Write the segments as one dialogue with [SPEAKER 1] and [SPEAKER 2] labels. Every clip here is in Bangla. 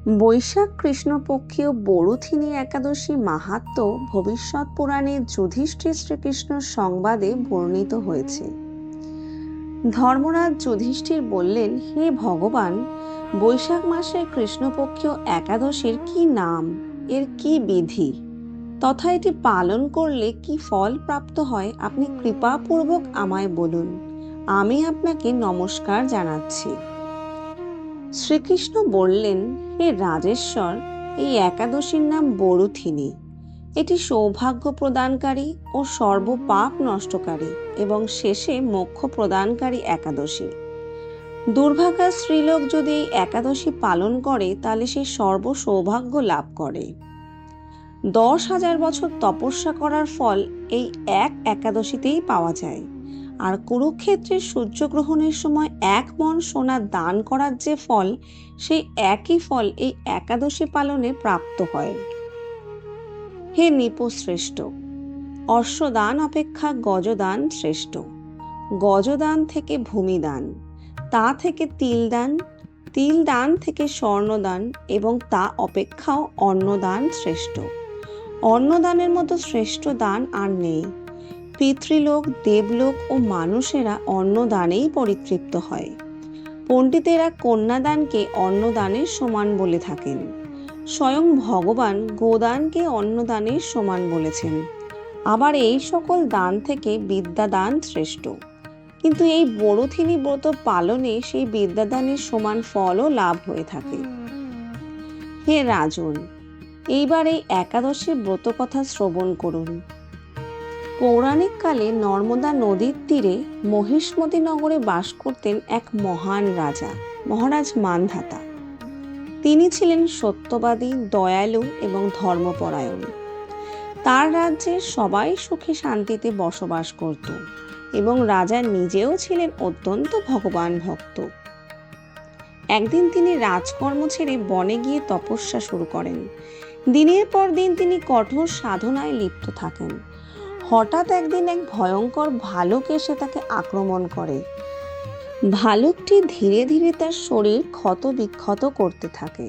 [SPEAKER 1] বৈশাখ কৃষ্ণপক্ষীয় বরুথিনী একাদশী মাহাত্ম্য ভবিষ্যৎ পুরাণে যুধিষ্ঠির শ্রীকৃষ্ণর সংবাদে বর্ণিত হয়েছে। ধর্মরাজ যুধিষ্ঠির বললেন, হে ভগবান, বৈশাখ মাসের কৃষ্ণপক্ষীয় একাদশীর কি নাম, এর কি বিধি তথা এটি পালন করলে কি ফল প্রাপ্ত হয় আপনি কৃপাপূর্বক আমায় বলুন, আমি আপনাকে নমস্কার জানাচ্ছি। শ্রীকৃষ্ণ বললেন, হে রাজেশ্বর, এই একাদশীর নাম বরুথিনী। এটি সৌভাগ্য প্রদানকারী ও সর্বপাপ নষ্টকারী এবং শেষে মোক্ষ প্রদানকারী একাদশী। দুর্ভাগা স্ত্রীলোক যদি এই একাদশী পালন করে তাহলে সে সর্ব সৌভাগ্য লাভ করে। 10,000 বছর তপস্যা করার ফল এই এক একাদশীতেই পাওয়া যায়। আর কুরুক্ষেত্রের সূর্যগ্রহণের সময় 1 মণ সোনা দান করার যে ফল, সেই একই ফল এই একাদশী পালনে প্রাপ্ত হয়। হে নৃপশ্রেষ্ঠ, অশ্বদান অপেক্ষা গজদান শ্রেষ্ঠ। গজদান থেকে ভূমিদান, তা থেকে তিলদান, তিলদান থেকে স্বর্ণদান এবং তা অপেক্ষাও অন্নদান শ্রেষ্ঠ। অন্নদানের মতো শ্রেষ্ঠ দান আর নেই। পিতৃলোক, দেবলোক ও মানুষেরা অন্নদানেই পরিতৃপ্ত হয়। পণ্ডিতেরা কন্যাদানকে অন্নদানের সমান বলে থাকেন। স্বয়ং ভগবান গোদানকে অন্নদানের সমান বলেছেন। আবার এই সকল দান থেকে বিদ্যাদান শ্রেষ্ঠ। কিন্তু এই বরুথিনী ব্রত পালনে সেই বিদ্যাদানের সমান ফলও লাভ হয়ে থাকে। হে রাজন, এইবার এই একাদশীর ব্রত কথা শ্রবণ করুন। পৌরাণিক কালে নর্মদা নদীর তীরে মহিষ্মতি নগরে বাস করতেন এক মহান রাজা, মহারাজ মান্ধাতা। তিনি ছিলেন সত্যবাদী, দয়ালু এবং ধর্মপরায়ণ। তার রাজ্যে সবাই সুখে শান্তিতে বসবাস করত এবং রাজা নিজেও ছিলেন অত্যন্ত ভগবান ভক্ত। একদিন তিনি রাজকর্ম ছেড়ে বনে গিয়ে তপস্যা শুরু করেন। দিনের পর দিন তিনি কঠোর সাধনায় লিপ্ত থাকেন। হঠাৎ একদিন এক ভয়ঙ্কর ভালুক এসে তাকে আক্রমণ করে। ভালুকটি ধীরে ধীরে তার শরীর ক্ষত বিক্ষত করতে থাকে।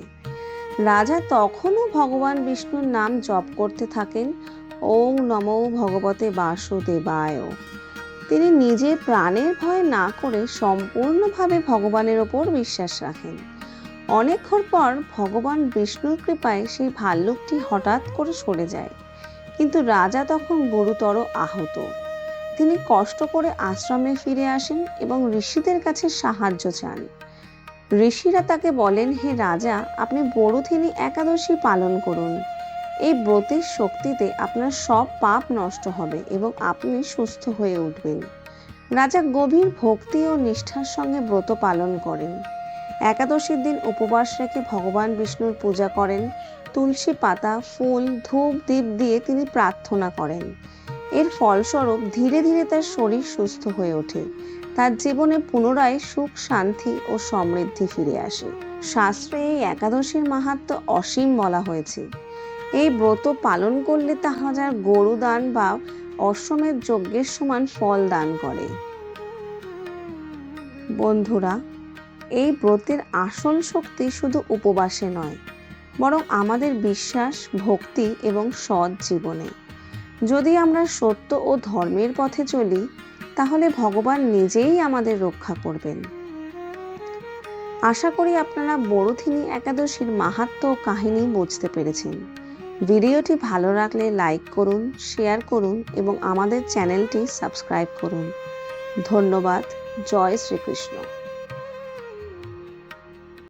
[SPEAKER 1] রাজা তখনও ভগবান বিষ্ণুর নাম জপ করতে থাকেন, ওং নমো ভগবতে বাসুদেবায়। তিনি নিজের প্রাণের ভয় না করে সম্পূর্ণভাবে ভগবানের ওপর বিশ্বাস রাখেন। অনেকক্ষণ পর ভগবান বিষ্ণুর কৃপায় সেই ভাল্লুকটি হঠাৎ করে সরে যায়। কিন্তু রাজা তখন গুরুতর আহত। তিনি কষ্ট করে আশ্রমে ফিরে আসেন এবং ঋষিদের কাছে সাহায্য চান। ঋষিরা তাকে বলেন, হে রাজা, আপনি বরুথিনী একাদশী পালন করুন। এই ব্রতের শক্তিতে আপনার সব পাপ নষ্ট হবে এবং আপনি সুস্থ হয়ে উঠবেন। রাজা গভীর ভক্তি ও নিষ্ঠার সঙ্গে ব্রত পালন করেন। একাদশীর দিন উপবাস রেখে ভগবান বিষ্ণুর পূজা করেন। তুলসী পাতা, ফুল, ধূপ, দীপ দিয়ে তিনি প্রার্থনা করেন। এর ফলস্বরূপ ধীরে ধীরে তার শরীর সুস্থ হয়ে ওঠে। তার জীবনে পুনরায় সুখ, শান্তি ও সমৃদ্ধি ফিরে আসে। শাস্ত্রে এই একাদশীর মাহাত্ম্য অসীম বলা হয়েছে। এই ব্রত পালন করলে তা 1000 গরু দান বা অশ্বমেধ যজ্ঞের সমান ফল দান করে। বন্ধুরা, এই ব্রতের আসল শক্তি শুধু উপবাসে নয়, বরং আমাদের বিশ্বাস, ভক্তি এবং সৎ জীবনে। যদি আমরা সত্য ও ধর্মের পথে চলি, তাহলে ভগবান নিজেই আমাদের রক্ষা করবেন। আশা করি আপনারা বরুথিনী একাদশীর মাহাত্ম্য ও কাহিনী বুঝতে পেরেছেন। ভিডিওটি ভালো লাগলে লাইক করুন, শেয়ার করুন এবং আমাদের চ্যানেলটি সাবস্ক্রাইব করুন। ধন্যবাদ। জয় শ্রীকৃষ্ণ।